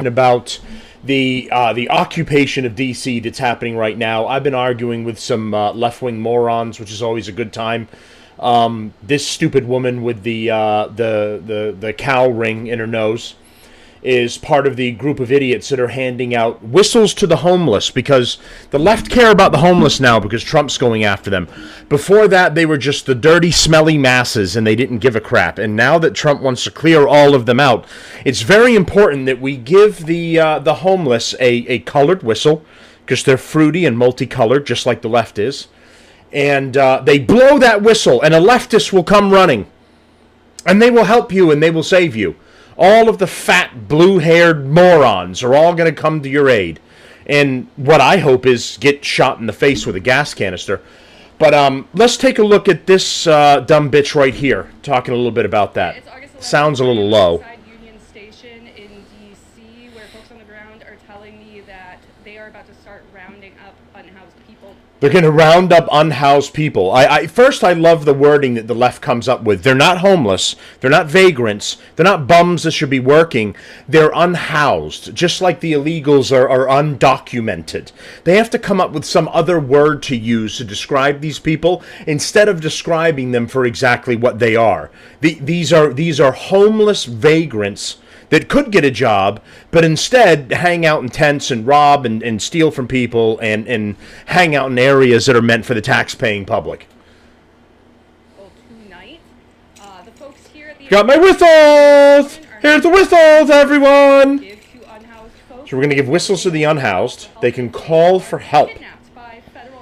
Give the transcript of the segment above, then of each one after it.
about the occupation of DC that's happening right now. I've been arguing with some left-wing morons, which is always a good time. This stupid woman with the cow ring in her nose is part of the group of idiots that are handing out whistles to the homeless, because the left care about the homeless now because Trump's going after them. Before that, they were just the dirty, smelly masses, and they didn't give a crap. And now that Trump wants to clear all of them out, it's very important that we give the homeless a colored whistle, because they're fruity and multicolored, just like the left is. And they blow that whistle, and a leftist will come running. And they will help you, and they will save you. All of the fat, blue-haired morons are all going to come to your aid. And what I hope is get shot in the face with a gas canister. But let's take a look at this dumb bitch right here, talking a little bit about that. Sounds a little low. Union Station in D.C., where folks on the ground are telling me that they are about to start rounding up unhoused people. They're going to round up unhoused people. First, I love the wording that the left comes up with. They're not homeless. They're not vagrants. They're not bums that should be working. They're unhoused, just like the illegals are undocumented. They have to come up with some other word to use to describe these people instead of describing them for exactly what they are. These are homeless vagrants that could get a job, but instead hang out in tents and rob and steal from people and hang out in areas that are meant for the tax-paying public. Well, tonight, the folks here at the... Got my whistles! Here's the whistles, everyone! So we're going to give whistles to the unhoused. They can call for help.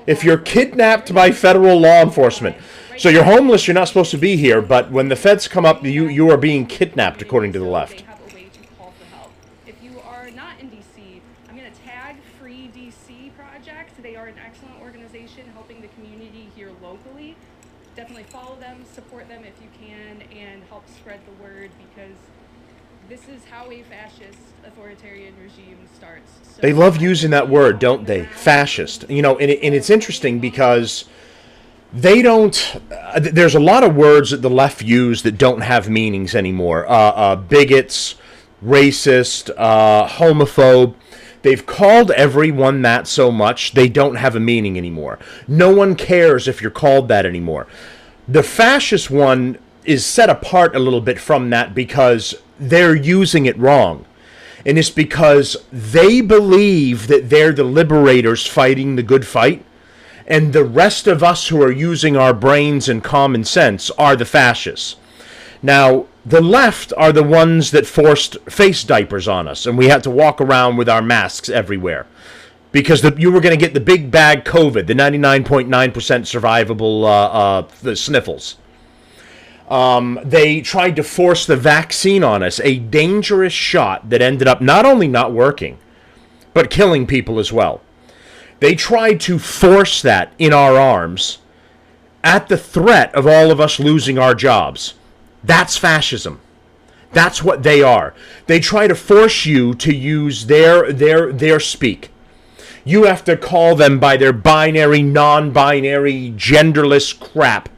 If you're kidnapped by federal law enforcement. So you're homeless, you're not supposed to be here, but when the feds come up, you are being kidnapped, according to the left. Free DC Project. They are an excellent organization helping the community here locally. Definitely follow them, support them if you can, and help spread the word, because this is how a fascist authoritarian regime starts. So they love using that word, don't they? Fascist. You know, and it's interesting because they don't... there's a lot of words that the left use that don't have meanings anymore. Bigots, racist, homophobe. They've called everyone that so much, they don't have a meaning anymore. No one cares if you're called that anymore. The fascist one is set apart a little bit from that because they're using it wrong. And it's because they believe that they're the liberators fighting the good fight, and the rest of us who are using our brains and common sense are the fascists. Now, the left are the ones that forced face diapers on us, and we had to walk around with our masks everywhere because you were going to get the big bag COVID, the 99.9% survivable the sniffles. They tried to force the vaccine on us, a dangerous shot that ended up not only not working, but killing people as well. They tried to force that in our arms at the threat of all of us losing our jobs. That's fascism. That's what they are. They try to force you to use their speak. You have to call them by their binary, non-binary, genderless crap.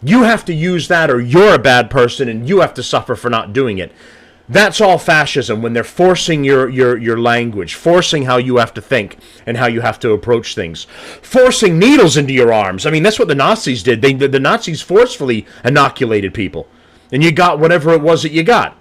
You have to use that or you're a bad person and you have to suffer for not doing it. That's all fascism, when they're forcing your language, forcing how you have to think and how you have to approach things, forcing needles into your arms. I mean, that's what the Nazis did. The Nazis forcefully inoculated people. And you got whatever it was that you got.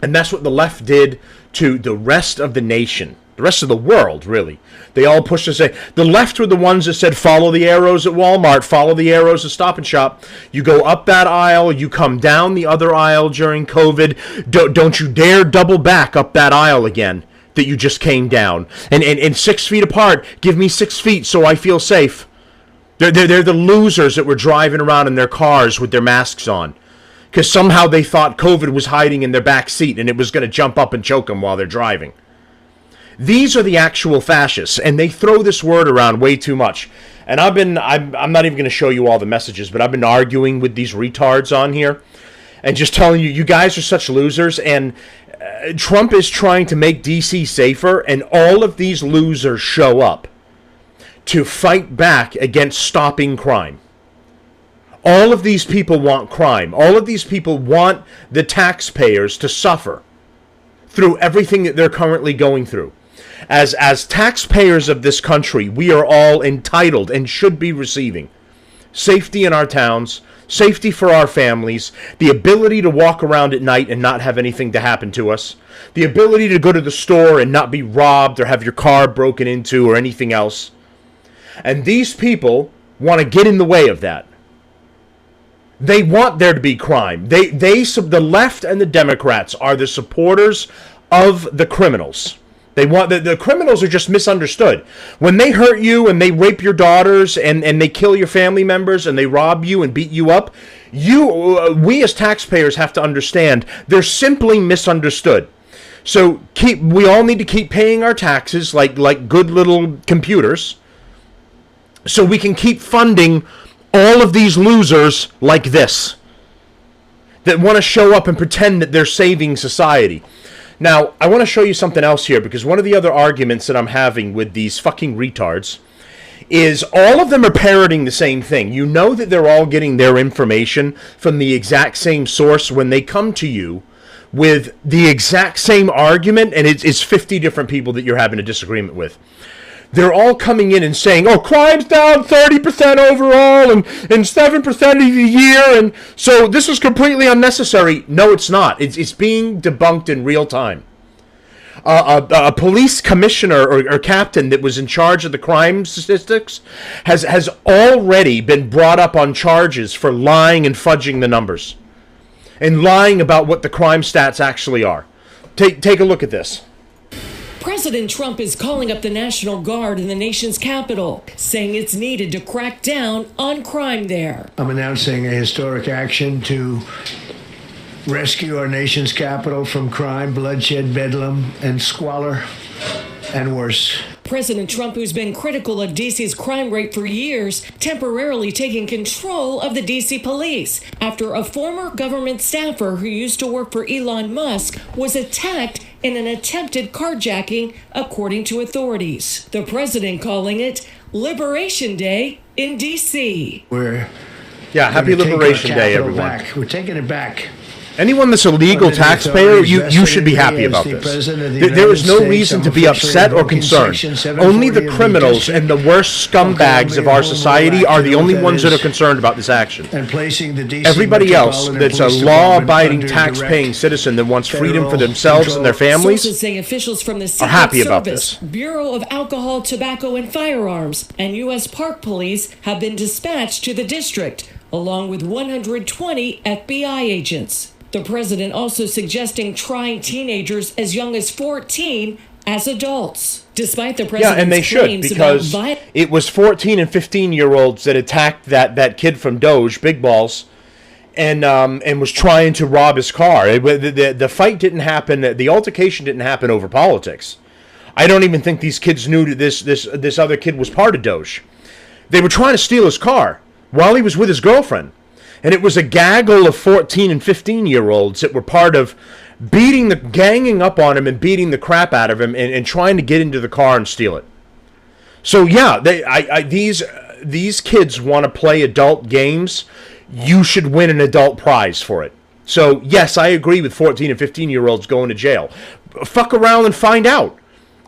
And that's what the left did to the rest of the nation. The rest of the world, really. They all pushed to say, the left were the ones that said, follow the arrows at Walmart, follow the arrows at Stop and Shop. You go up that aisle, you come down the other aisle during COVID. Don't you dare double back up that aisle again that you just came down. And 6 feet apart, give me 6 feet so I feel safe. They're the losers that were driving around in their cars with their masks on. Because somehow they thought COVID was hiding in their back seat and it was going to jump up and choke them while they're driving. These are the actual fascists, and they throw this word around way too much. And I'm not even going to show you all the messages, but I've been arguing with these retards on here and just telling you, you guys are such losers, and Trump is trying to make DC safer, and all of these losers show up to fight back against stopping crime. All of these people want crime. All of these people want the taxpayers to suffer through everything that they're currently going through. As taxpayers of this country, we are all entitled and should be receiving safety in our towns, safety for our families, the ability to walk around at night and not have anything to happen to us, the ability to go to the store and not be robbed or have your car broken into or anything else. And these people want to get in the way of that. They want there to be crime. The left and the Democrats are the supporters of the criminals. They want the criminals are just misunderstood. When they hurt you and they rape your daughters and they kill your family members and they rob you and beat you up, we as taxpayers have to understand they're simply misunderstood. So we all need to keep paying our taxes like good little computers, so we can keep funding all of these losers like this that want to show up and pretend that they're saving society. Now, I want to show you something else here, because one of the other arguments that I'm having with these fucking retards is all of them are parroting the same thing. You know that they're all getting their information from the exact same source when they come to you with the exact same argument, and it's 50 different people that you're having a disagreement with. They're all coming in and saying, oh, crime's down 30% overall and 7% of the year, and so this is completely unnecessary. No, it's not. It's being debunked in real time. A police commissioner or captain that was in charge of the crime statistics has already been brought up on charges for lying and fudging the numbers and lying about what the crime stats actually are. Take a look at this. President Trump is calling up the National Guard in the nation's capital, saying it's needed to crack down on crime there. I'm announcing a historic action to rescue our nation's capital from crime, bloodshed, bedlam, and squalor, and worse. President Trump, who's been critical of D.C.'s crime rate for years, temporarily taking control of the D.C. police after a former government staffer who used to work for Elon Musk was attacked in an attempted carjacking, according to authorities. The president calling it Liberation Day in D.C. Happy Liberation Day, everyone. Back. We're taking it back. Anyone that's a legal taxpayer, you should be happy about this. There is no reason to be upset or concerned. Only the criminals and the worst scumbags of our society are the only ones that are concerned about this action. Everybody else that's a law-abiding, tax-paying citizen that wants freedom for themselves and their families Sources say officials from the are happy Secret about Service, this. Bureau of Alcohol, Tobacco, and Firearms, and U.S. Park Police have been dispatched to the district, along with 120 FBI agents. The president also suggesting trying teenagers as young as 14 as adults. Despite the president's and they should, because it was 14 and 15-year-olds that attacked that kid from Doge, Big Balls, and was trying to rob his car. The fight didn't happen. The altercation didn't happen over politics. I don't even think these kids knew that this other kid was part of Doge. They were trying to steal his car while he was with his girlfriend. And it was a gaggle of 14 and 15-year-olds that were part of ganging up on him and beating the crap out of him and trying to get into the car and steal it. So yeah, these kids want to play adult games. You should win an adult prize for it. So yes, I agree with 14 and 15-year-olds going to jail. Fuck around and find out.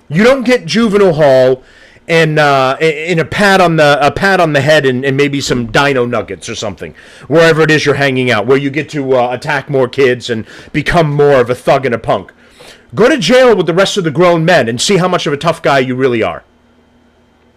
You don't get juvenile hall and in a pat on the head and maybe some dino nuggets or something, wherever it is you're hanging out, where you get to attack more kids and become more of a thug and a punk. Go to jail with the rest of the grown men and see how much of a tough guy you really are.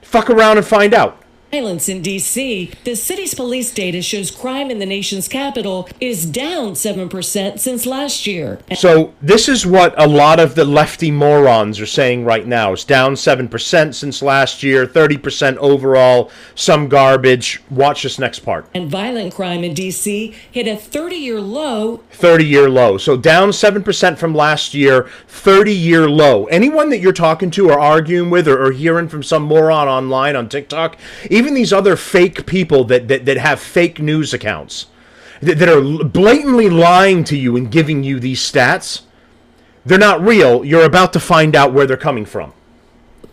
Fuck around and find out. Violence in D.C., the city's police data shows crime in the nation's capital is down 7% since last year. So this is what a lot of the lefty morons are saying right now. It's down 7% since last year, 30% overall, some garbage. Watch this next part. And violent crime in D.C. hit a 30-year low. 30-year low. So down 7% from last year, 30-year low. Anyone that you're talking to or arguing with or hearing from some moron online on TikTok, even these other fake people that have fake news accounts, that are blatantly lying to you and giving you these stats, they're not real. You're about to find out where they're coming from.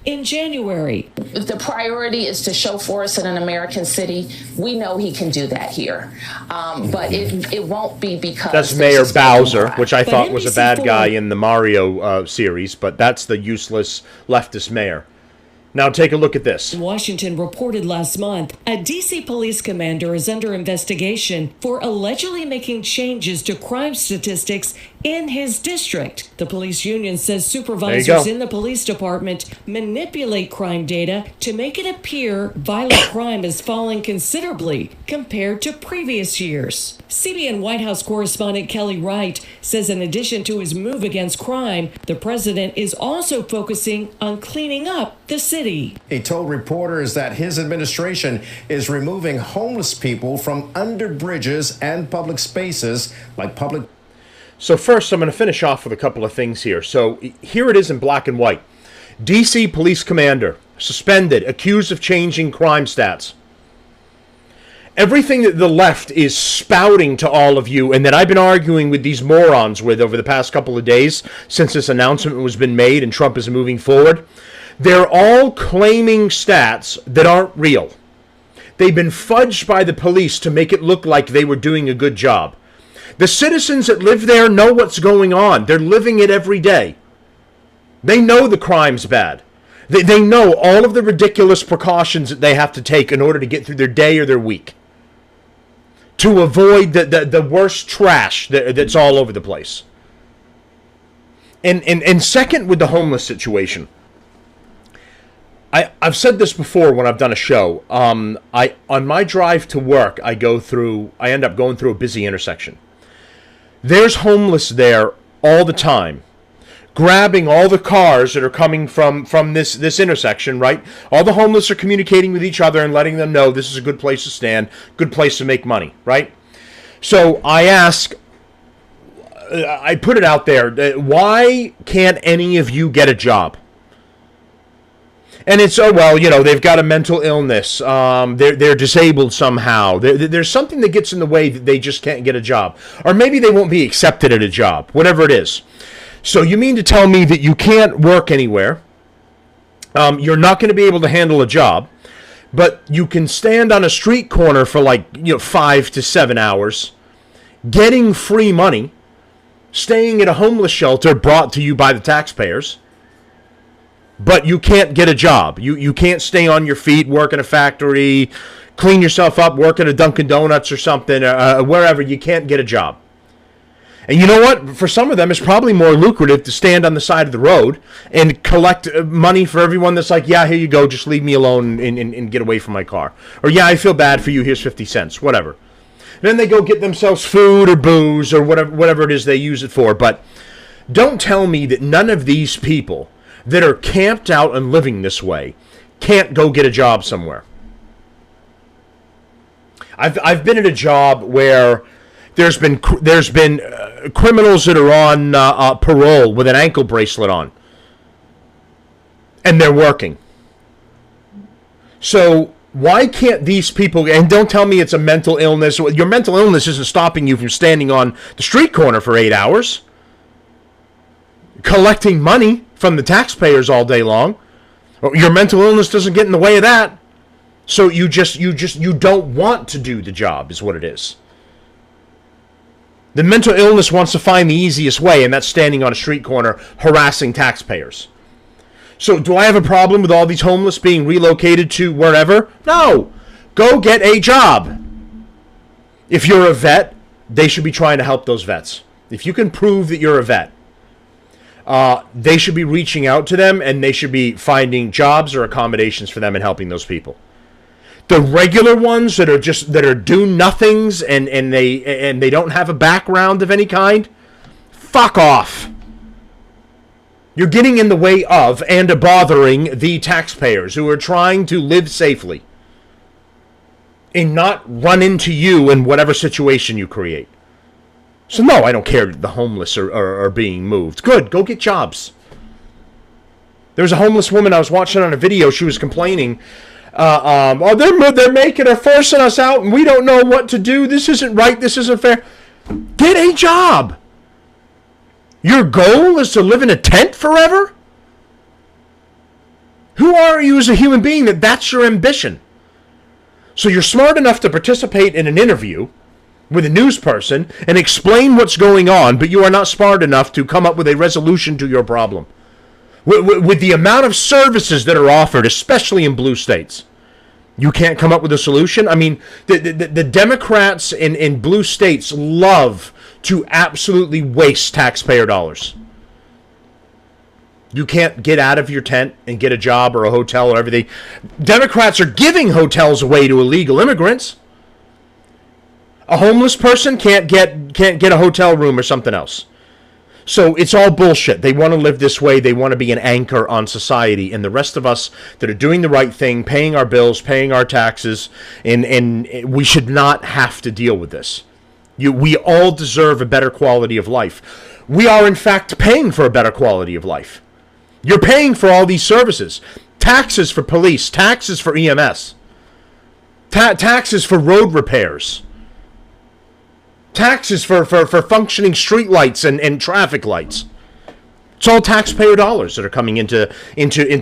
in January. If the priority is to show Forrest in an American city, we know he can do that here. But it won't be because... That's Mayor Bowser, which I thought was a bad guy in the Mario series, but that's the useless leftist mayor. Now take a look at this. Washington reported last month a D.C. police commander is under investigation for allegedly making changes to crime statistics in his district. The police union says supervisors in the police department manipulate crime data to make it appear violent crime is falling considerably compared to previous years. CBN White House correspondent Kelly Wright says in addition to his move against crime, the president is also focusing on cleaning up the city. He told reporters that his administration is removing homeless people from under bridges and public spaces like public... So first, I'm going to finish off with a couple of things here. So here it is in black and white. D.C. police commander suspended, accused of changing crime stats. Everything that the left is spouting to all of you and that I've been arguing with these morons with over the past couple of days since this announcement was been made and Trump is moving forward, they're all claiming stats that aren't real. They've been fudged by the police to make it look like they were doing a good job. The citizens that live there know what's going on. They're living it every day. They know the crime's bad. They know all of the ridiculous precautions that they have to take in order to get through their day or their week, to avoid the worst trash that's all over the place. And second, with the homeless situation, I've said this before when I've done a show. On my drive to work, I end up going through a busy intersection. There's homeless there all the time, grabbing all the cars that are coming from this intersection, right? All the homeless are communicating with each other and letting them know this is a good place to stand, good place to make money, right? So I put it out there, why can't any of you get a job? And it's, they've got a mental illness. They're disabled somehow. There's something that gets in the way that they just can't get a job. Or maybe they won't be accepted at a job, whatever it is. So you mean to tell me that you can't work anywhere, you're not going to be able to handle a job, but you can stand on a street corner for 5 to 7 hours, getting free money, staying at a homeless shelter brought to you by the taxpayers, but you can't get a job. You can't stay on your feet, work in a factory, clean yourself up, work at a Dunkin' Donuts or something, wherever. You can't get a job. And you know what? For some of them, it's probably more lucrative to stand on the side of the road and collect money for everyone that's like, yeah, here you go, just leave me alone and get away from my car. Or, yeah, I feel bad for you, here's 50 cents, whatever. Then they go get themselves food or booze or whatever it is they use it for. But don't tell me that none of these people that are camped out and living this way can't go get a job somewhere. I've been at a job where there's been criminals that are on parole with an ankle bracelet on, and they're working. So why can't these people, and don't tell me it's a mental illness. Your mental illness isn't stopping you from standing on the street corner for 8 hours, collecting money from the taxpayers all day long. Your mental illness doesn't get in the way of that. So you don't want to do the job is what it is. The mental illness wants to find the easiest way, and that's standing on a street corner harassing taxpayers. So do I have a problem with all these homeless being relocated to wherever? No. Go get a job. If you're a vet, they should be trying to help those vets. If you can prove that you're a vet, they should be reaching out to them, and they should be finding jobs or accommodations for them and helping those people. The regular ones that are do-nothings and they don't have a background of any kind, fuck off. You're getting in the way of and bothering the taxpayers who are trying to live safely and not run into you in whatever situation you create. So no, I don't care that the homeless are being moved. Good, go get jobs. There was a homeless woman I was watching on a video. She was complaining. They're making her, forcing us out, and we don't know what to do. This isn't right. This isn't fair. Get a job. Your goal is to live in a tent forever? are you as a human being that that's your ambition? So you're smart enough to participate in an interview with a news person and explain what's going on, but you are not smart enough to come up with a resolution to your problem. With the amount of services that are offered, especially in blue states, you can't come up with a solution? I mean, the Democrats in blue states love to absolutely waste taxpayer dollars. You can't get out of your tent and get a job or a hotel or everything. Democrats are giving hotels away to illegal immigrants. A homeless person can't get a hotel room or something else. So it's all bullshit. They want to live this way. They want to be an anchor on society. And the rest of us that are doing the right thing, paying our bills, paying our taxes, and we should not have to deal with this. We all deserve a better quality of life. We are, in fact, paying for a better quality of life. You're paying for all these services. Taxes for police, taxes for EMS, taxes for road repairs, taxes for functioning street lights and traffic lights. It's all taxpayer dollars that are coming into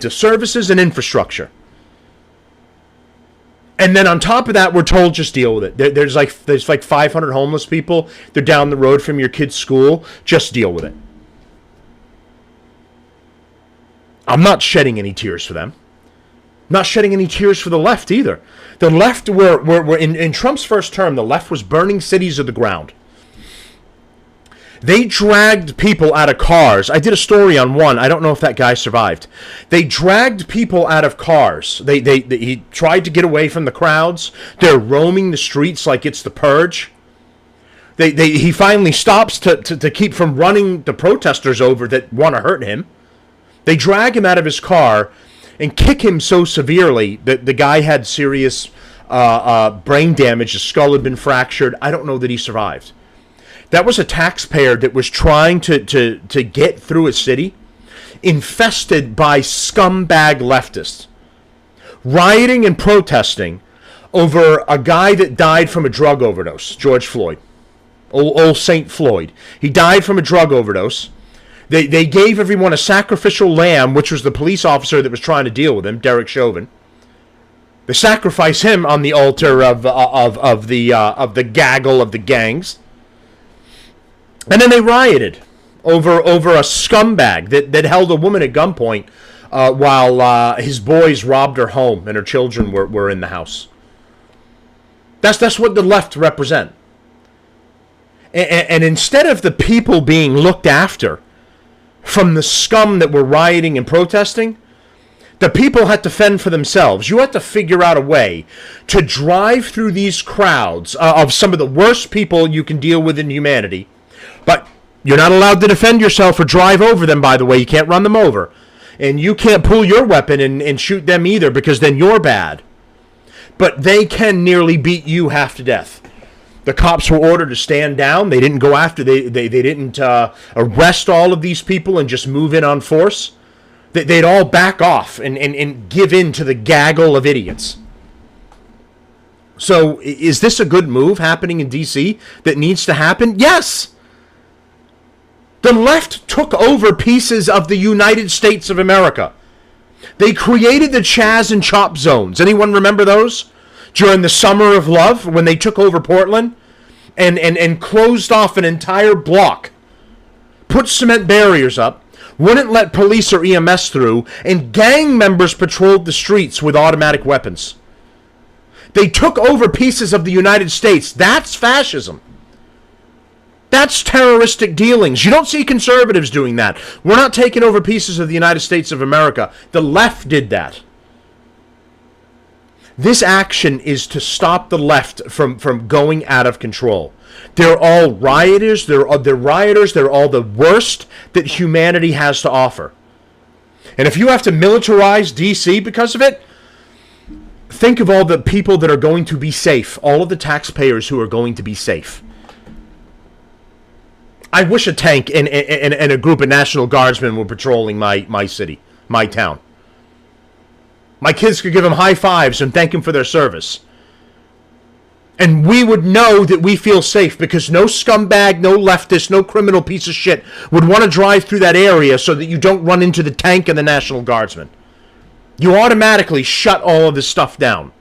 services and infrastructure. And then on top of that, we're told just deal with it. There's like 500 homeless people. They're down the road from your kid's school. Just deal with it. I'm not shedding any tears for them. Not shedding any tears for the left either. The left were in Trump's first term, the left was burning cities to the ground. They dragged people out of cars. I did a story on one. I don't know if that guy survived. They dragged people out of cars. He tried to get away from the crowds. They're roaming the streets like it's the purge. He finally stops to keep from running the protesters over that want to hurt him. They drag him out of his car and kick him so severely that the guy had serious brain damage. His skull had been fractured. I don't know that he survived. That was a taxpayer that was trying to get through a city infested by scumbag leftists, rioting and protesting over a guy that died from a drug overdose, George Floyd, old Saint Floyd. He died from a drug overdose. They gave everyone a sacrificial lamb, which was the police officer that was trying to deal with him, Derek Chauvin. They sacrificed him on the altar of the gaggle of the gangs. And then they rioted over a scumbag that held a woman at gunpoint while his boys robbed her home and her children were in the house. That's what the left represent. And instead of the people being looked after from the scum that were rioting and protesting, the people had to fend for themselves. You had to figure out a way to drive through these crowds of some of the worst people you can deal with in humanity. But you're not allowed to defend yourself or drive over them, by the way. You can't run them over. And you can't pull your weapon and shoot them either, because then you're bad. But they can nearly beat you half to death. The cops were ordered to stand down. They didn't go after, they didn't arrest all of these people and just move in on force. They'd all back off and give in to the gaggle of idiots. So is this a good move happening in D.C. that needs to happen? Yes! The left took over pieces of the United States of America. They created the Chaz and Chop zones. Anyone remember those? During the Summer of Love, when they took over Portland and closed off an entire block, put cement barriers up, wouldn't let police or EMS through, and gang members patrolled the streets with automatic weapons. They took over pieces of the United States. That's fascism. That's terroristic dealings. You don't see conservatives doing that. We're not taking over pieces of the United States of America. The left did that. This action is to stop the left from going out of control. They're all rioters. They're rioters. They're all the worst that humanity has to offer. And if you have to militarize D.C. because of it, think of all the people that are going to be safe. All of the taxpayers who are going to be safe. I wish a tank and a group of National Guardsmen were patrolling my city, my town. My kids could give them high fives and thank them for their service. And we would know that we feel safe because no scumbag, no leftist, no criminal piece of shit would want to drive through that area so that you don't run into the tank and the National Guardsmen. You automatically shut all of this stuff down.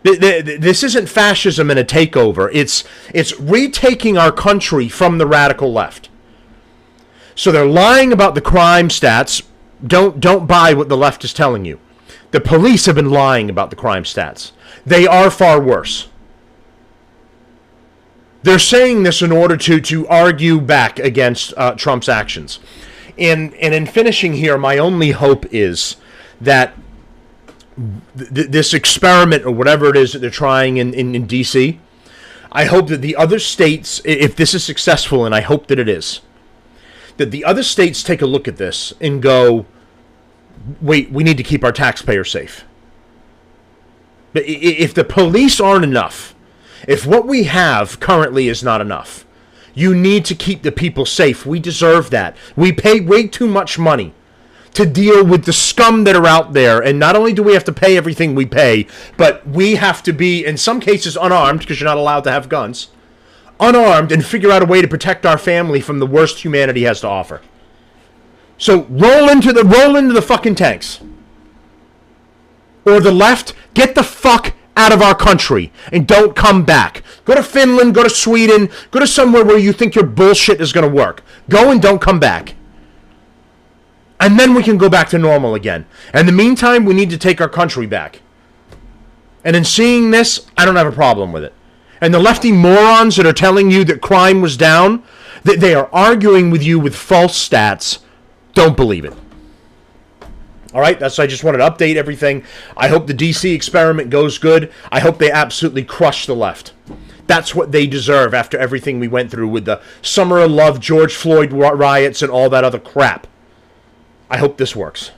This isn't fascism and a takeover. It's retaking our country from the radical left. So they're lying about the crime stats. Don't buy what the left is telling you. The police have been lying about the crime stats. They are far worse. They're saying this in order to argue back against Trump's actions. And in finishing here, my only hope is that this experiment or whatever it is that they're trying in D.C., I hope that the other states, if this is successful, and I hope that it is, that the other states take a look at this and go, wait, we need to keep our taxpayers safe. But if the police aren't enough, if what we have currently is not enough, you need to keep the people safe. We deserve that. We pay way too much money to deal with the scum that are out there. And not only do we have to pay everything we pay, but we have to be, in some cases, unarmed, because you're not allowed to have guns, unarmed, and figure out a way to protect our family from the worst humanity has to offer. So roll into the fucking tanks. Or the left, get the fuck out of our country and don't come back. Go to Finland, go to Sweden, go to somewhere where you think your bullshit is going to work. Go and don't come back. And then we can go back to normal again. In the meantime, we need to take our country back. And in seeing this, I don't have a problem with it. And the lefty morons that are telling you that crime was down, that they are arguing with you with false stats, don't believe it. All right, I just wanted to update everything. I hope the D.C. experiment goes good. I hope they absolutely crush the left. That's what they deserve after everything we went through with the Summer of Love, George Floyd riots, and all that other crap. I hope this works.